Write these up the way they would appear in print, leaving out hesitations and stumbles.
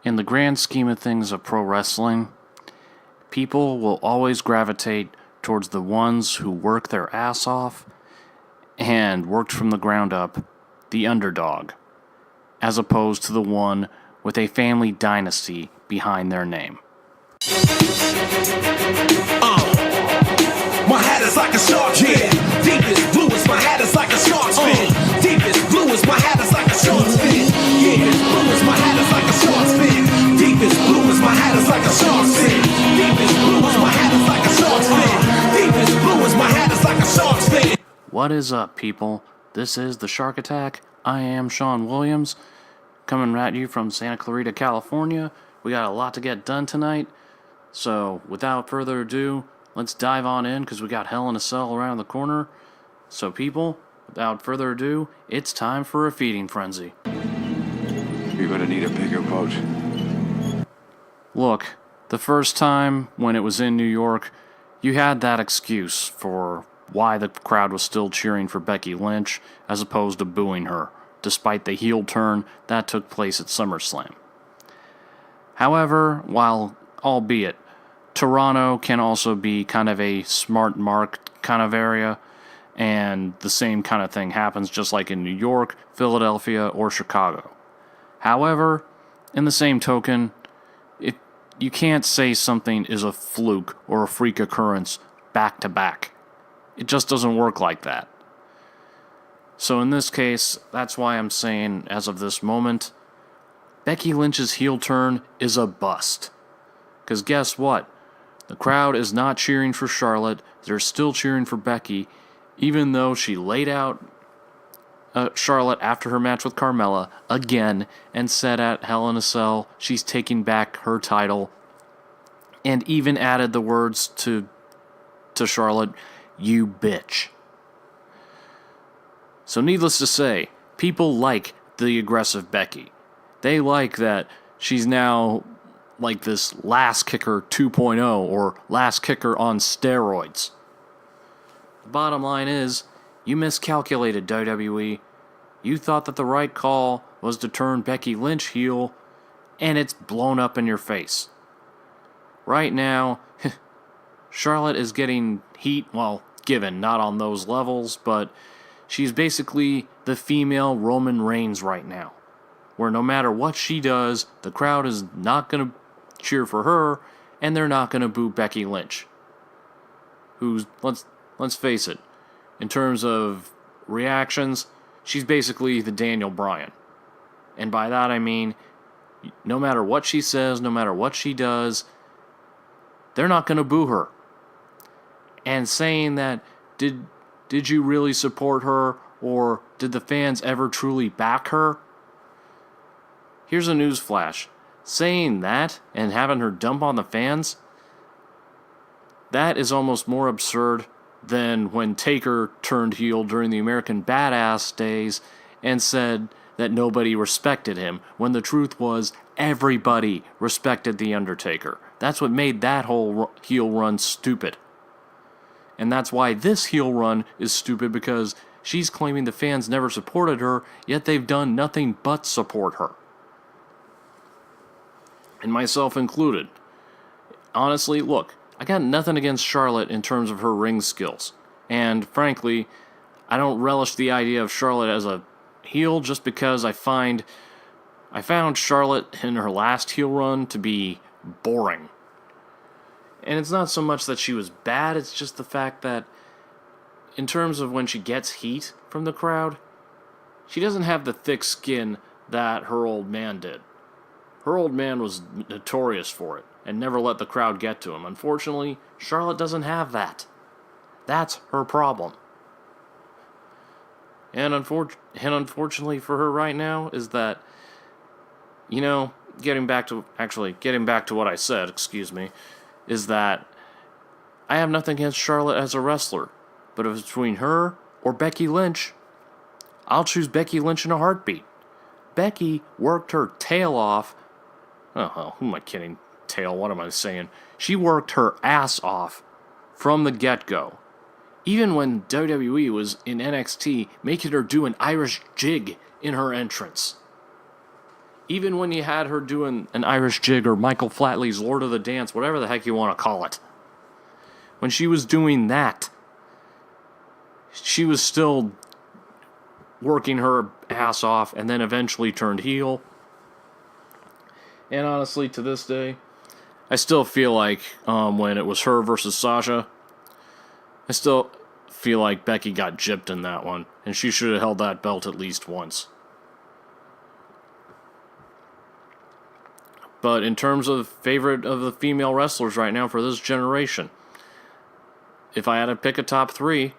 In the grand scheme of things of pro wrestling, people will always gravitate towards the ones who work their ass off and worked from the ground up, the underdog, as opposed to the one with a family dynasty behind their name. My hat is like a shark's fin. Deepest blue is my hat is like a shark's fin. Deepest blue is my hat is like a shark's fin. Yeah, blue is my hat is like a shark's fin. Deepest blue is my hat is like a shark's fin. Deepest blue is my hat is like a shark's fin. Deepest blue is my hat is like a shark's fin. What is up, people? This is the Shark Attack. I am Sean Williams, coming at you from Santa Clarita, California. We got a lot to get done tonight, so without further ado, let's dive on in because we got Hell in a Cell around the corner. So people, without further ado, it's time for a feeding frenzy. You're gonna need a bigger boat. Look, the first time when it was in New York, you had that excuse for why the crowd was still cheering for Becky Lynch as opposed to booing her, despite the heel turn that took place at SummerSlam. However, while albeit Toronto can also be kind of a smart mark kind of area, and the same kind of thing happens just like in New York, Philadelphia, or Chicago. However, in the same token, you can't say something is a fluke or a freak occurrence back to back. It just doesn't work like that. So in this case, that's why I'm saying, as of this moment, Becky Lynch's heel turn is a bust. Because guess what? The crowd is not cheering for Charlotte. They're still cheering for Becky, even though she laid out Charlotte after her match with Carmella again and said at Hell in a Cell she's taking back her title, and even added the words to Charlotte, "You bitch." So needless to say, people like the aggressive Becky. They like that she's now like this Last Kicker 2.0 or Last Kicker on steroids. The bottom line is, you miscalculated, WWE. You thought that the right call was to turn Becky Lynch heel, and it's blown up in your face. Right now, Charlotte is getting heat, well, given, not on those levels, but she's basically the female Roman Reigns right now, where no matter what she does, the crowd is not going to cheer for her, and they're not going to boo Becky Lynch, who's, let's face it, in terms of reactions, she's basically the Daniel Bryan. And by that I mean, no matter what she says, no matter what she does, they're not going to boo her. And saying that, did you really support her, or did the fans ever truly back her? Here's a news flash. Saying that and having her dump on the fans, that is almost more absurd than when Taker turned heel during the American Badass days and said that nobody respected him, when the truth was everybody respected The Undertaker. That's what made that whole heel run stupid. And that's why this heel run is stupid, because she's claiming the fans never supported her, yet they've done nothing but support her. And myself included. Honestly, look, I got nothing against Charlotte in terms of her ring skills. And frankly, I don't relish the idea of Charlotte as a heel just because I found Charlotte in her last heel run to be boring. And it's not so much that she was bad, it's just the fact that in terms of when she gets heat from the crowd, she doesn't have the thick skin that her old man did. Her old man was notorious for it and never let the crowd get to him. Unfortunately, Charlotte doesn't have that. That's her problem. And unfortunately for her right now is that, getting back to what I said, is that I have nothing against Charlotte as a wrestler, but if it's between her or Becky Lynch, I'll choose Becky Lynch in a heartbeat. Becky worked her tail off. Oh, hell, who am I kidding? Tail, what am I saying? She worked her ass off from the get-go. Even when WWE was in NXT, making her do an Irish jig in her entrance. Even when you had her doing an Irish jig or Michael Flatley's Lord of the Dance, whatever the heck you want to call it. When she was doing that, she was still working her ass off and then eventually turned heel. And honestly, to this day, I still feel like when it was her versus Sasha, I still feel like Becky got gypped in that one, and she should have held that belt at least once. But in terms of favorite of the female wrestlers right now for this generation, if I had to pick a top 3,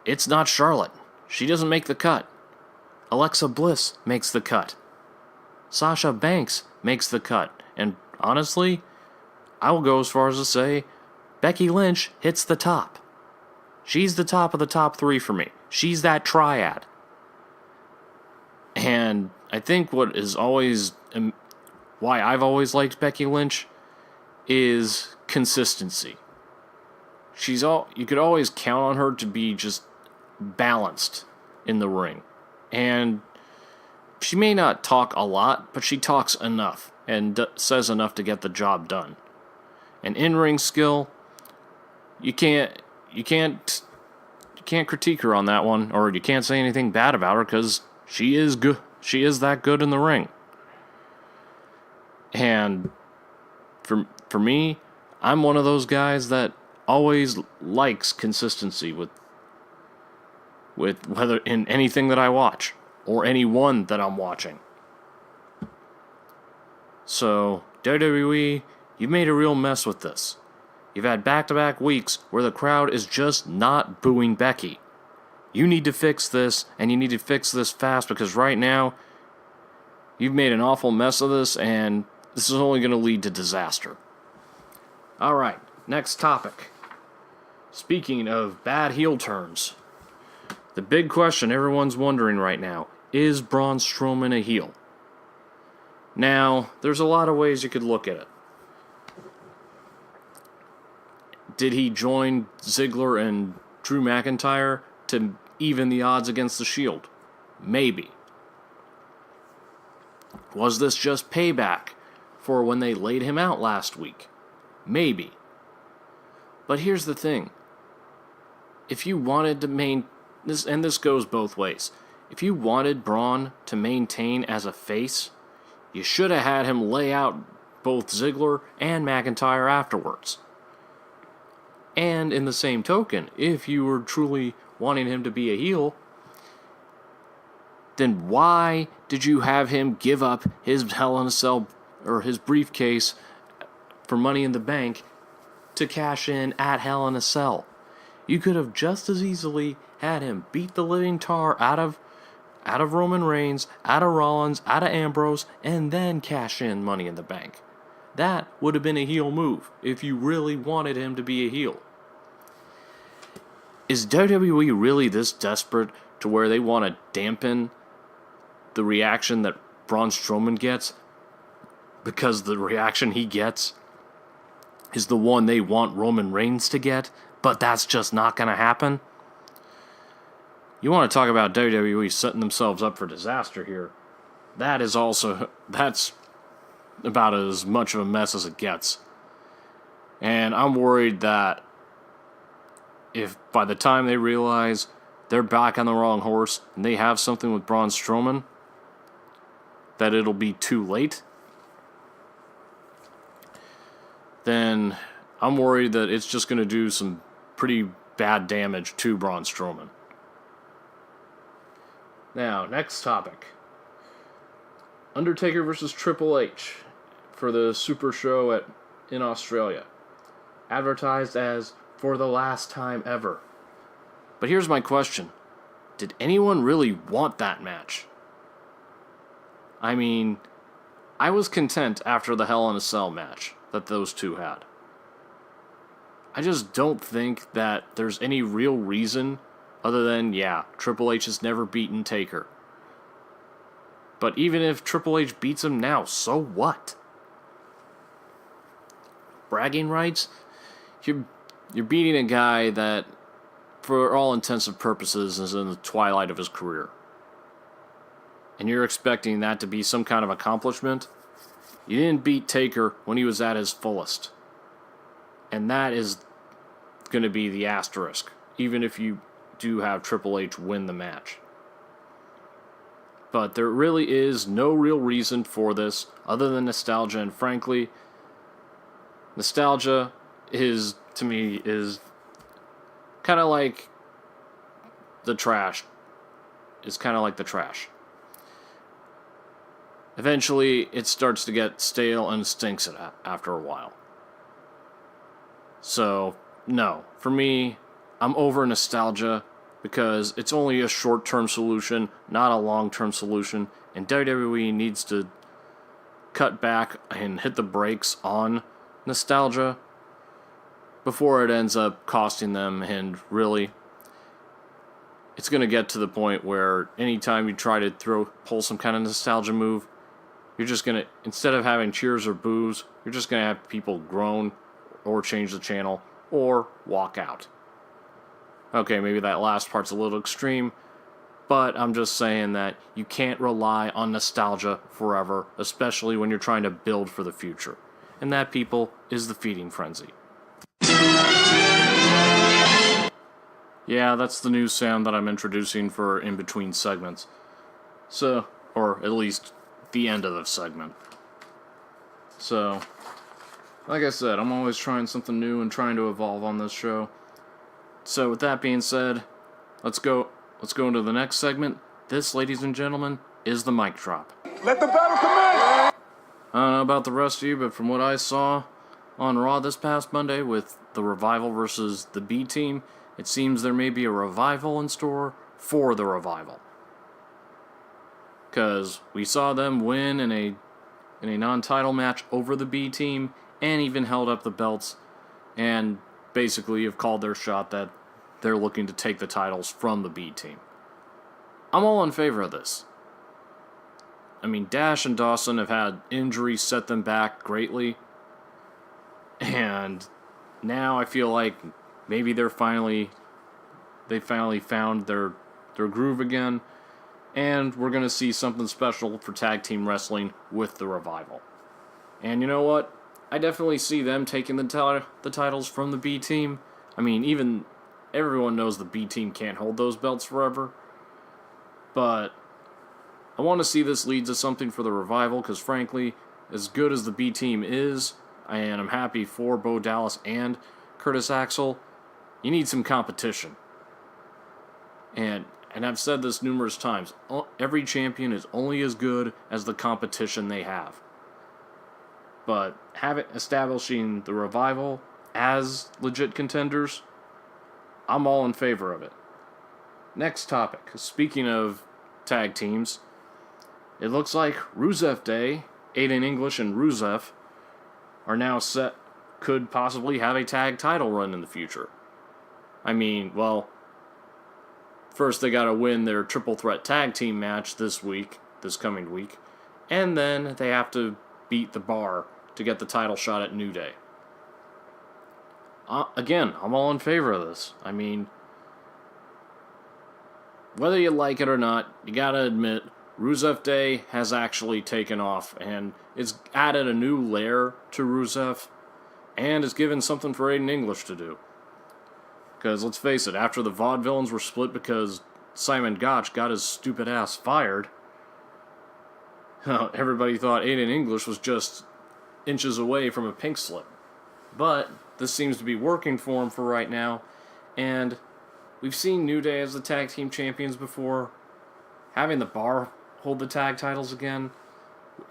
it's not Charlotte. She doesn't make the cut. Alexa Bliss makes the cut. Sasha Banks makes the cut. And honestly, I will go as far as to say Becky Lynch hits the top. She's the top of the top 3 for me. She's that triad. And I think what is always why I've always liked Becky Lynch is consistency. You could always count on her to be just balanced in the ring. And she may not talk a lot, but she talks enough and says enough to get the job done. And in-ring skill, you can't critique her on that one, or you can't say anything bad about her because she is good. She is that good in the ring. And for me, I'm one of those guys that always likes consistency with whether in anything that I watch or anyone that I'm watching. So, WWE, you made a real mess with this. You've had back-to-back weeks where the crowd is just not booing Becky. You need to fix this, and you need to fix this fast, because right now, you've made an awful mess of this, and this is only going to lead to disaster. Alright, next topic. Speaking of bad heel turns, the big question everyone's wondering right now, is Braun Strowman a heel? Now, there's a lot of ways you could look at it. Did he join Ziggler and Drew McIntyre to even the odds against the Shield? Maybe. Was this just payback for when they laid him out last week? Maybe. But here's the thing. If you wanted to this goes both ways. If you wanted Braun to maintain as a face, you should have had him lay out both Ziggler and McIntyre afterwards. And in the same token, if you were truly wanting him to be a heel, then why did you have him give up his Hell in a Cell or his briefcase for Money in the Bank to cash in at Hell in a Cell? You could have just as easily had him beat the living tar out of Roman Reigns, out of Rollins, out of Ambrose, and then cash in Money in the Bank. That would have been a heel move if you really wanted him to be a heel. Is WWE really this desperate to where they want to dampen the reaction that Braun Strowman gets? Because the reaction he gets is the one they want Roman Reigns to get, but that's just not going to happen? You want to talk about WWE setting themselves up for disaster here. That's about as much of a mess as it gets. And I'm worried that if by the time they realize they're back on the wrong horse and they have something with Braun Strowman, that it'll be too late, then I'm worried that it's just going to do some pretty bad damage to Braun Strowman. Now, next topic. Undertaker versus Triple H for the Super Show in Australia. Advertised as for the last time ever. But here's my question. Did anyone really want that match? I mean, I was content after the Hell in a Cell match that those two had. I just don't think that there's any real reason other than, Triple H has never beaten Taker. But even if Triple H beats him now, so what? Bragging rights? You're beating a guy that, for all intents and purposes, is in the twilight of his career. and you're expecting that to be some kind of accomplishment, you didn't beat Taker when he was at his fullest. And that is going to be the asterisk, even if you do have Triple H win the match. But there really is no real reason for this other than nostalgia, and frankly, nostalgia is, to me, is kind of like the trash. It's kind of like the trash. Eventually, it starts to get stale and stinks it after a while. So, no. For me, I'm over nostalgia because it's only a short-term solution, not a long-term solution, and WWE needs to cut back and hit the brakes on nostalgia before it ends up costing them, and really, it's going to get to the point where anytime you try to pull some kind of nostalgia move, you're just going to, instead of having cheers or boos, you're just going to have people groan or change the channel or walk out. Okay, maybe that last part's a little extreme, but I'm just saying that you can't rely on nostalgia forever, especially when you're trying to build for the future. And that, people, is the feeding frenzy. Yeah, that's the new sound that I'm introducing for in between segments. So, or at least the end of the segment. So, like I said, I'm always trying something new and trying to evolve on this show. So with that being said, let's go into the next segment. This, ladies and gentlemen, is the mic drop. Let the battle commence! I don't know about the rest of you, but from what I saw on Raw this past Monday with the Revival versus the B Team, it seems there may be a revival in store for the Revival. Because we saw them win in a non-title match over the B Team and even held up the belts and basically have called their shot that they're looking to take the titles from the B Team. I'm all in favor of this. I mean, Dash and Dawson have had injuries set them back greatly, and now I feel like maybe they finally found their groove again, and we're going to see something special for tag team wrestling with the Revival. And you know what? I definitely see them taking the titles from the B Team. I mean, even everyone knows the B Team can't hold those belts forever. But I want to see this lead to something for the Revival, because frankly, as good as the B Team is, and I'm happy for Bo Dallas and Curtis Axel, you need some competition. And I've said this numerous times, every champion is only as good as the competition they have. But establishing the Revival as legit contenders, I'm all in favor of it. Next topic. Speaking of tag teams, it looks like Rusev Day, Aiden English and Rusev, are now set, could possibly have a tag title run in the future. I mean, well, first they gotta win their triple threat tag team match this coming week, and then they have to beat the Bar to get the title shot at New Day. Again, I'm all in favor of this. I mean, whether you like it or not, you gotta admit, Rusev Day has actually taken off, and it's added a new layer to Rusev, and it's given something for Aiden English to do. Because, let's face it, after the Vaudevillains were split because Simon Gotch got his stupid ass fired, everybody thought Aiden English was just inches away from a pink slip. But this seems to be working for him for right now, and we've seen New Day as the tag team champions before. Having the Bar hold the tag titles again,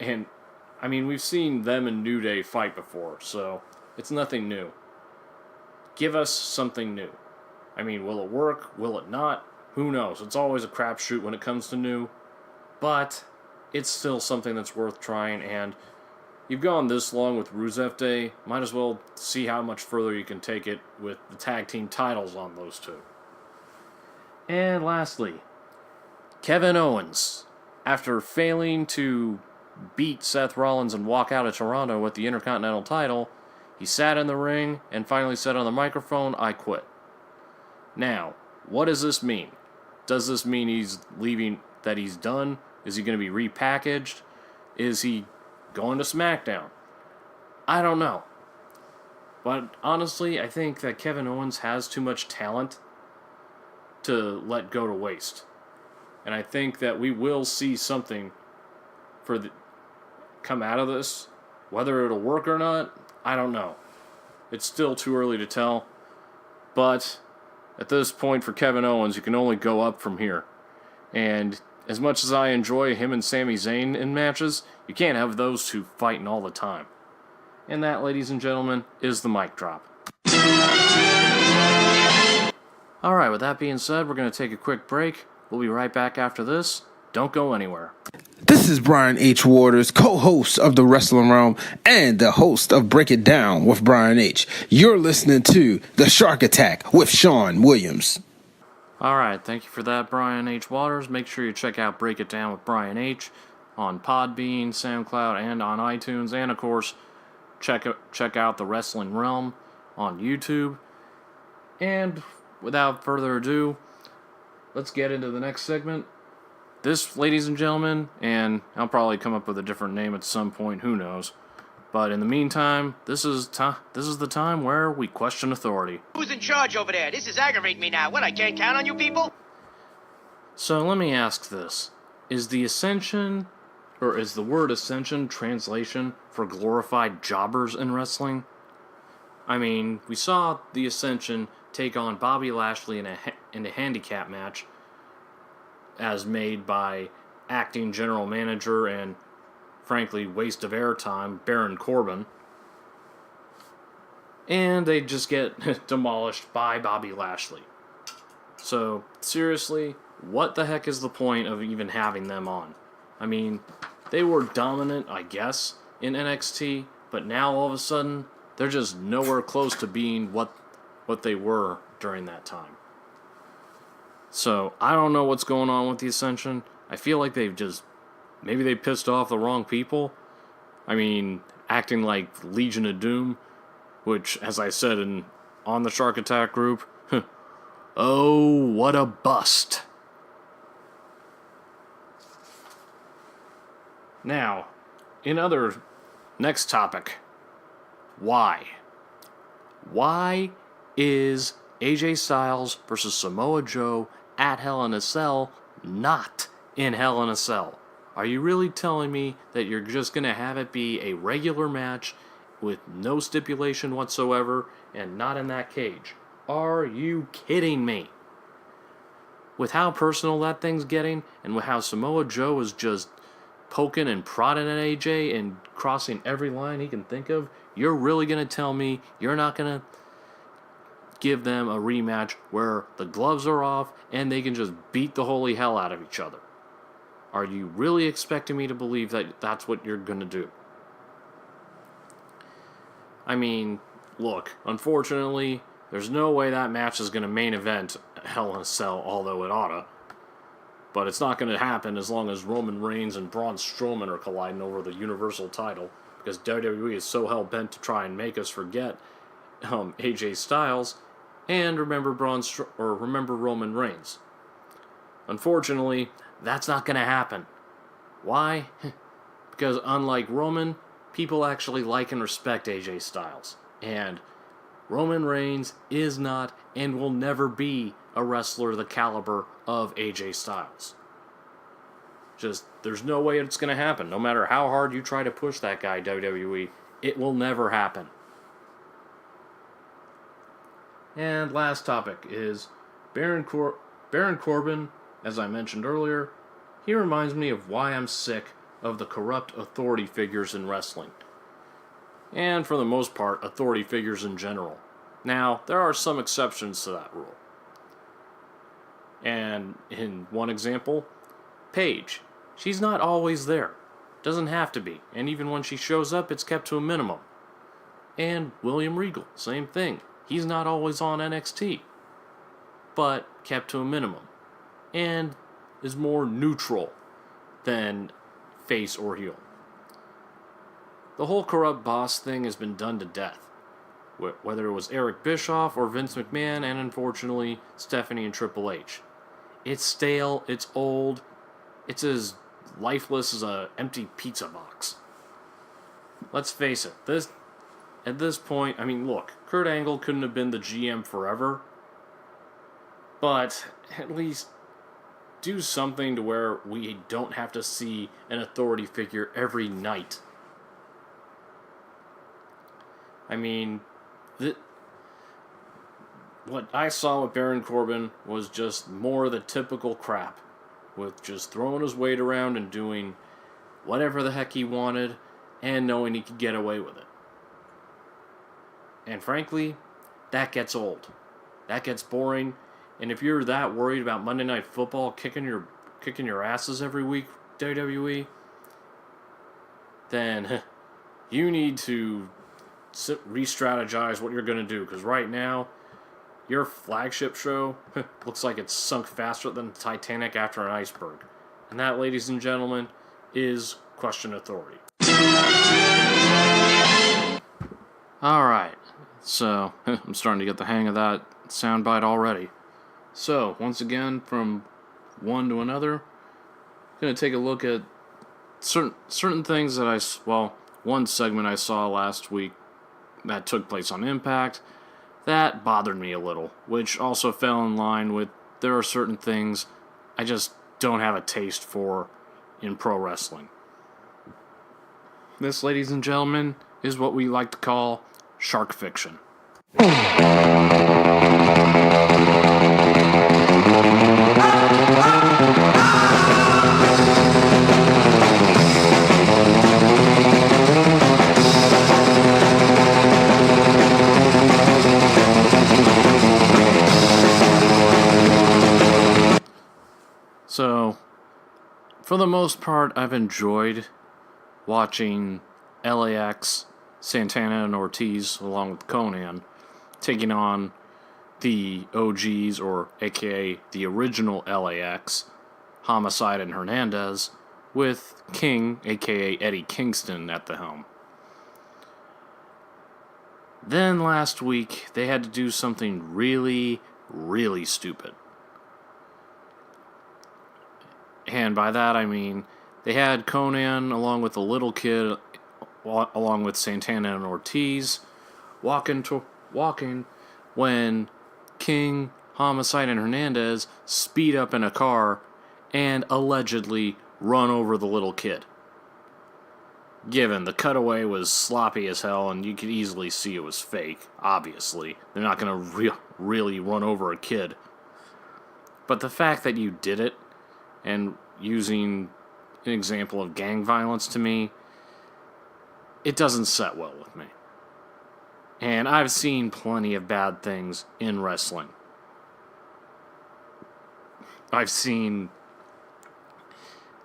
and I mean, we've seen them and New Day fight before, so it's nothing new. Give us something new. I mean, will it work? Will it not? Who knows? It's always a crapshoot when it comes to new, but it's still something that's worth trying, and you've gone this long with Rusev Day, might as well see how much further you can take it with the tag team titles on those two. And lastly, Kevin Owens, after failing to beat Seth Rollins and walk out of Toronto with the Intercontinental title, he sat in the ring and finally said on the microphone, "I quit." Now, what does this mean? Does this mean he's leaving, that he's done Is he going to be repackaged? Is he going to SmackDown? I don't know. But honestly, I think that Kevin Owens has too much talent to let go to waste. And I think that we will see something come out of this. Whether it'll work or not, I don't know. It's still too early to tell. But at this point for Kevin Owens, you can only go up from here. And as much as I enjoy him and Sami Zayn in matches, you can't have those two fighting all the time. And that, ladies and gentlemen, is the mic drop. Alright, with that being said, we're going to take a quick break. We'll be right back after this. Don't go anywhere. This is Brian H. Waters, co-host of The Wrestling Realm and the host of Break It Down with Brian H. You're listening to The Shark Attack with Sean Williams. Alright, thank you for that, Brian H. Waters. Make sure you check out Break It Down with Brian H. on Podbean, SoundCloud, and on iTunes. And, of course, check out The Wrestling Realm on YouTube. And without further ado, let's get into the next segment. This, ladies and gentlemen, and I'll probably come up with a different name at some point, who knows. But in the meantime, this is the time where we question authority. Who's in charge over there? This is aggravating me now. What, I can't count on you people? So let me ask this. Is the word ascension translation for glorified jobbers in wrestling? I mean, we saw the Ascension take on Bobby Lashley in a handicap match, as made by acting general manager and, frankly, waste of airtime, Baron Corbin. And they just get demolished by Bobby Lashley. So, seriously, what the heck is the point of even having them on? I mean, they were dominant, I guess, in NXT, but now all of a sudden, they're just nowhere close to being what they were during that time. So, I don't know what's going on with the Ascension. I feel like maybe they pissed off the wrong people. I mean, acting like Legion of Doom, which, as I said on the Shark Attack group, oh, what a bust. Now, next topic, why? Why is AJ Styles versus Samoa Joe at Hell in a Cell not in Hell in a Cell? Are you really telling me that you're just going to have it be a regular match with no stipulation whatsoever and not in that cage? Are you kidding me? With how personal that thing's getting and with how Samoa Joe is just poking and prodding at AJ and crossing every line he can think of, you're really going to tell me you're not going to give them a rematch where the gloves are off and they can just beat the holy hell out of each other? Are you really expecting me to believe that that's what you're going to do? I mean, look, unfortunately, there's no way that match is going to main event Hell in a Cell, although it oughta. But it's not going to happen as long as Roman Reigns and Braun Strowman are colliding over the Universal title, because WWE is so hell-bent to try and make us forget AJ Styles and remember Roman Reigns. Unfortunately, that's not going to happen. Why? Because unlike Roman, people actually like and respect AJ Styles. And Roman Reigns is not and will never be a wrestler the caliber of AJ Styles. There's no way it's going to happen. No matter how hard you try to push that guy, WWE, it will never happen. And last topic is Baron Corbin, as I mentioned earlier. He reminds me of why I'm sick of the corrupt authority figures in wrestling. And for the most part, authority figures in general. Now, there are some exceptions to that rule. And in one example, Paige. She's not always there. Doesn't have to be. And even when she shows up, it's kept to a minimum. And William Regal, same thing. He's not always on NXT, but kept to a minimum. And is more neutral than face or heel. The whole corrupt boss thing has been done to death. Whether it was Eric Bischoff or Vince McMahon, and unfortunately, Stephanie and Triple H. It's stale, it's old, it's as lifeless as a empty pizza box. Let's face it, at this point, I mean, look, Kurt Angle couldn't have been the GM forever, but at least do something to where we don't have to see an authority figure every night. I mean, what I saw with Baron Corbin was just more of the typical crap, with just throwing his weight around and doing whatever the heck he wanted, and knowing he could get away with it. And frankly, that gets old. That gets boring. And if you're that worried about Monday Night Football kicking your asses every week, WWE, then you need to re-strategize what you're going to do. Because right now, your flagship show looks like it's sunk faster than the Titanic after an iceberg. And that, ladies and gentlemen, is Question Authority. Alright, so I'm starting to get the hang of that soundbite already. So, once again, from one to another, I'm going to take a look at certain things that one segment I saw last week that took place on Impact that bothered me a little, which also fell in line with there are certain things I just don't have a taste for in pro wrestling. This, ladies and gentlemen, is what we like to call shark fiction. So, for the most part, I've enjoyed watching LAX, Santana, and Ortiz, along with Conan, taking on the OGs, or aka the original LAX, Homicide and Hernandez, with King, aka Eddie Kingston, at the helm. Then last week, they had to do something really, really stupid. And by that I mean, they had Conan along with a little kid, along with Santana and Ortiz, walking when King, Homicide, and Hernandez speed up in a car and allegedly run over the little kid. Given the cutaway was sloppy as hell and you could easily see it was fake, obviously. They're not going to really run over a kid. But the fact that you did it, and using an example of gang violence to me, it doesn't set well with me. And I've seen plenty of bad things in wrestling. I've seen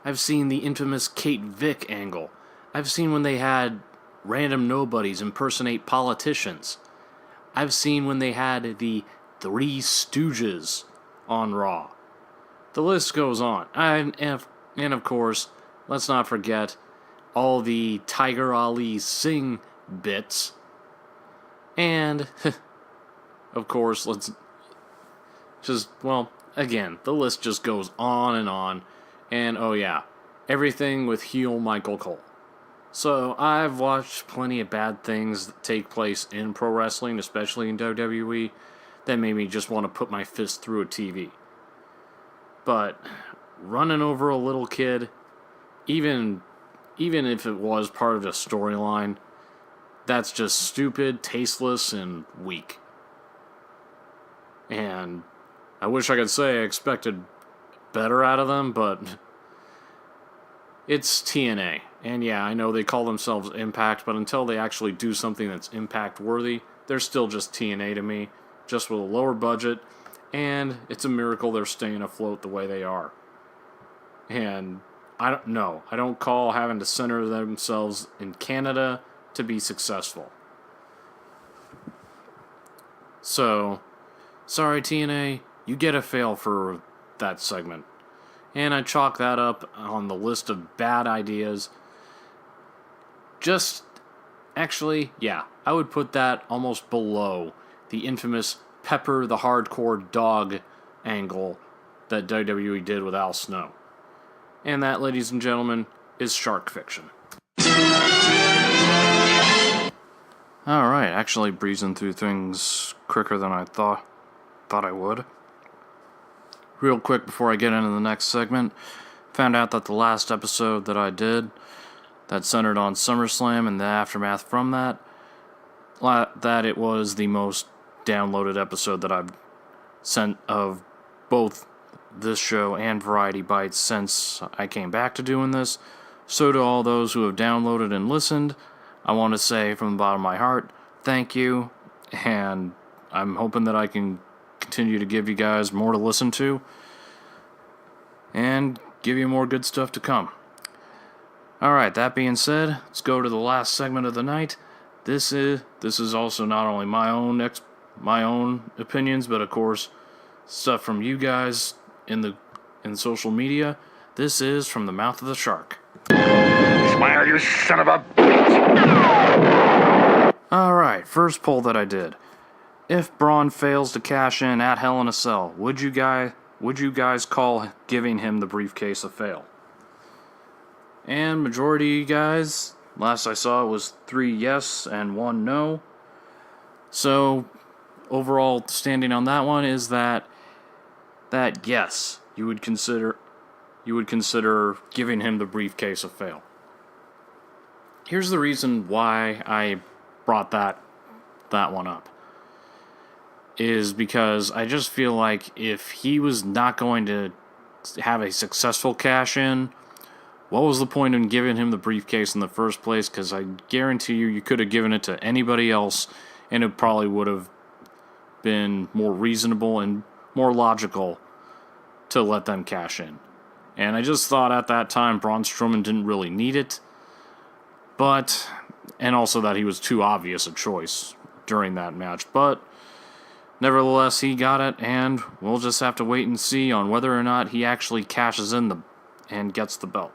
the infamous Kate Vick angle. I've seen when they had random nobodies impersonate politicians. I've seen when they had the Three Stooges on Raw. The list goes on. And of course, let's not forget all the Tiger Ali Singh bits. And, of course, again, the list just goes on and on. And, oh yeah, everything with heel Michael Cole. So, I've watched plenty of bad things that take place in pro wrestling, especially in WWE, that made me just want to put my fist through a TV. But running over a little kid, even if it was part of a storyline, that's just stupid, tasteless, and weak. And I wish I could say I expected better out of them, but it's TNA. And yeah, I know they call themselves Impact, but until they actually do something that's Impact-worthy, they're still just TNA to me, just with a lower budget. And it's a miracle they're staying afloat the way they are. And I don't call having to center themselves in Canada to be successful. So, sorry TNA, you get a fail for that segment. And I chalk that up on the list of bad ideas. I would put that almost below the infamous Pepper the Hardcore Dog angle that WWE did with Al Snow. And that, ladies and gentlemen, is Shark Fiction. Alright, actually breezing through things quicker than I thought I would. Real quick before I get into the next segment, found out that the last episode that I did that centered on SummerSlam and the aftermath from that it was the most downloaded episode that I've sent of both this show and Variety Bites since I came back to doing this. So to all those who have downloaded and listened, I want to say from the bottom of my heart, thank you, and I'm hoping that I can continue to give you guys more to listen to, and give you more good stuff to come. Alright, that being said, let's go to the last segment of the night. This is also not only my own opinions, but of course, stuff from you guys in social media. This is From the Mouth of the Shark. Smile, you son of a bitch! Alright, first poll that I did. If Braun fails to cash in at Hell in a Cell, would you guys call giving him the briefcase a fail? And majority of you guys, last I saw, it was 3 yes and 1 no. So, overall standing on that one is that yes, you would consider giving him the briefcase a fail. Here's the reason why I brought that one up. Is because I just feel like if he was not going to have a successful cash-in, what was the point in giving him the briefcase in the first place? Because I guarantee you could have given it to anybody else, and it probably would have been more reasonable and more logical to let them cash in. And I just thought at that time Braun Strowman didn't really need it, and also that he was too obvious a choice during that match. But nevertheless, he got it, and we'll just have to wait and see on whether or not he actually cashes in and gets the belt.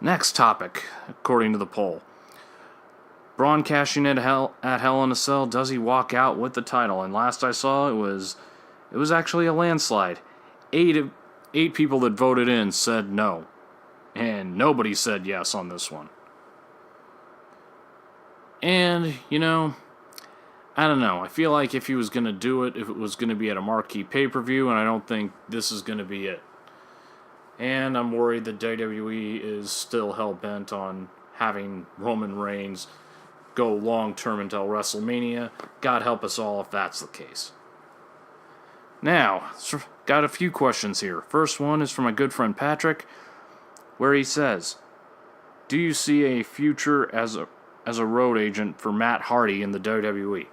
Next topic, according to the poll. Braun cashing in at Hell in a Cell, does he walk out with the title? And last I saw, it was actually a landslide. Eight people that voted in said no. And nobody said yes on this one. And, I don't know. I feel like if he was going to do it, if it was going to be at a marquee pay-per-view, and I don't think this is going to be it. And I'm worried that WWE is still hell-bent on having Roman Reigns go long-term until WrestleMania. God help us all if that's the case. Now, got a few questions here. First one is from my good friend Patrick, where he says, do you see a future as a road agent for Matt Hardy in the WWE?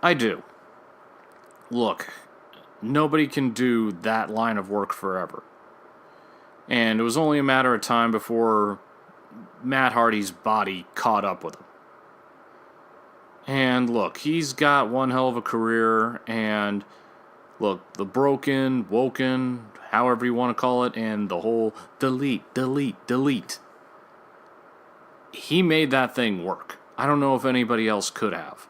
I do. Look, nobody can do that line of work forever. And it was only a matter of time before Matt Hardy's body caught up with him. And look, he's got one hell of a career, and look, the broken, woken, however you want to call it, and the whole delete. He made that thing work. I don't know if anybody else could have.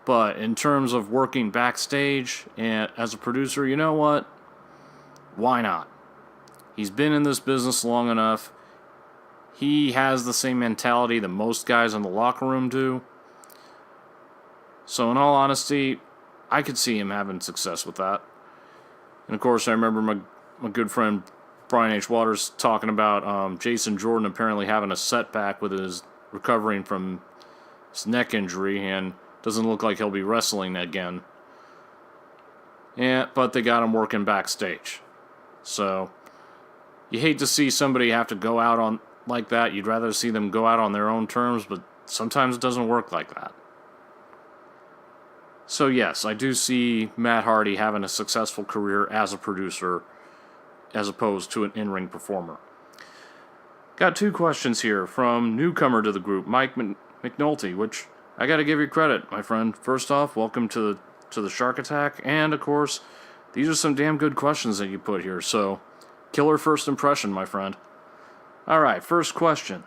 But in terms of working backstage and as a producer, you know what? Why not? He's been in this business long enough. He has the same mentality that most guys in the locker room do. So in all honesty, I could see him having success with that. And of course, I remember my good friend Brian H. Waters talking about Jason Jordan apparently having a setback with his recovering from his neck injury, and doesn't look like he'll be wrestling again. Yeah, but they got him working backstage. So, you hate to see somebody have to go out on like that. You'd rather see them go out on their own terms, but sometimes it doesn't work like that. So yes, I do see Matt Hardy having a successful career as a producer as opposed to an in-ring performer. Got 2 questions here from newcomer to the group, Mike McNulty, which I gotta give you credit, my friend. First off, welcome to the Shark Attack, and of course, these are some damn good questions that you put here, so killer first impression, my friend. Alright, first question.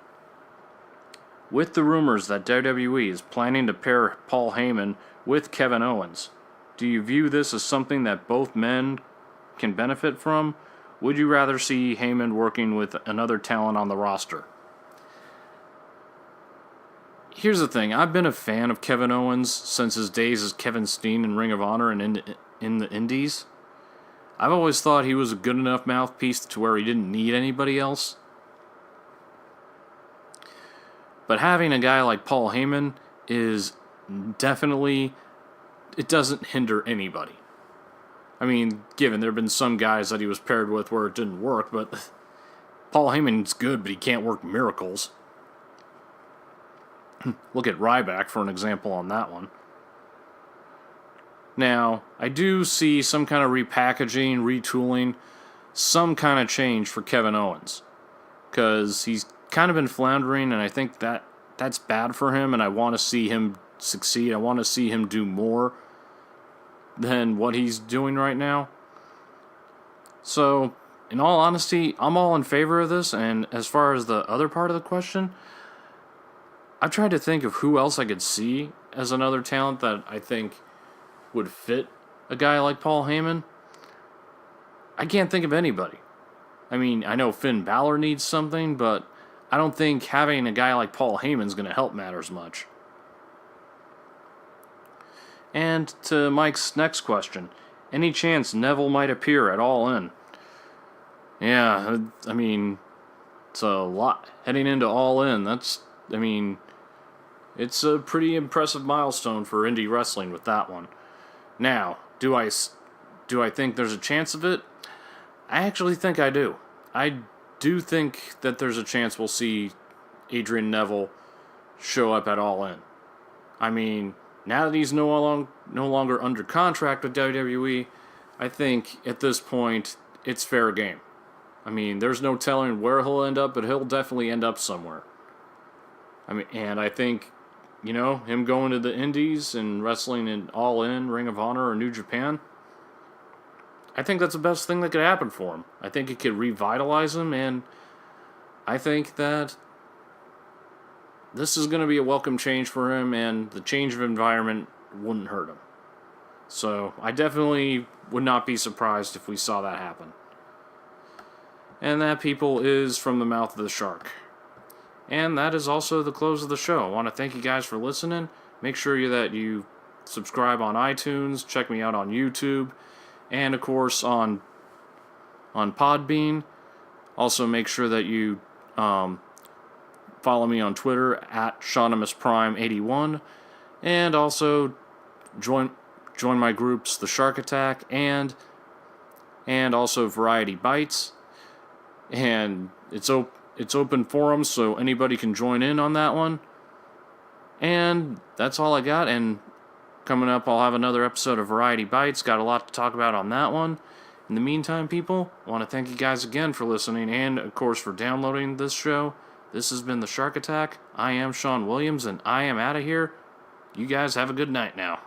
With the rumors that WWE is planning to pair Paul Heyman with Kevin Owens, do you view this as something that both men can benefit from, would you rather see Heyman working with another talent on the roster? Here's the thing. I've been a fan of Kevin Owens since his days as Kevin Steen in Ring of Honor and in the Indies. I've always thought he was a good enough mouthpiece to where he didn't need anybody else. But having a guy like Paul Heyman is definitely, it doesn't hinder anybody. I mean, given there have been some guys that he was paired with where it didn't work, but Paul Heyman's good, but he can't work miracles. Look at Ryback for an example on that one. Now, I do see some kind of repackaging, retooling, some kind of change for Kevin Owens. Because he's kind of been floundering, and I think that's bad for him, and I want to see him succeed. I want to see him do more than what he's doing right now. So, in all honesty, I'm all in favor of this, and as far as the other part of the question, I've tried to think of who else I could see as another talent that I think would fit a guy like Paul Heyman. I can't think of anybody. I mean, I know Finn Balor needs something, but I don't think having a guy like Paul Heyman is going to help matters much. And to Mike's next question, any chance Neville might appear at All In? Yeah, I mean, it's a lot. Heading into All In, it's a pretty impressive milestone for indie wrestling with that one. Now, do I think there's a chance of it? I actually think I do. I do think that there's a chance we'll see Adrian Neville show up at All In. I mean, now that he's no longer under contract with WWE, I think at this point it's fair game. I mean, there's no telling where he'll end up, but he'll definitely end up somewhere. I mean, and I think, him going to the Indies and wrestling in All In, Ring of Honor, or New Japan, I think that's the best thing that could happen for him. I think it could revitalize him, and I think that this is going to be a welcome change for him, and the change of environment wouldn't hurt him. So I definitely would not be surprised if we saw that happen. And that, people, is From the Mouth of the Shark. And that is also the close of the show. I want to thank you guys for listening. Make sure that you subscribe on iTunes, check me out on YouTube, and of course on Podbean. Also make sure that you follow me on Twitter at ShaunimusPrime81, and also join my groups, The Shark Attack and also Variety Bites. And it's open forum, so anybody can join in on that one. And that's all I got. And coming up, I'll have another episode of Variety Bites. Got a lot to talk about on that one. In the meantime, people, I want to thank you guys again for listening and, of course, for downloading this show. This has been The Shark Attack. I am Sean Williams, and I am out of here. You guys have a good night now.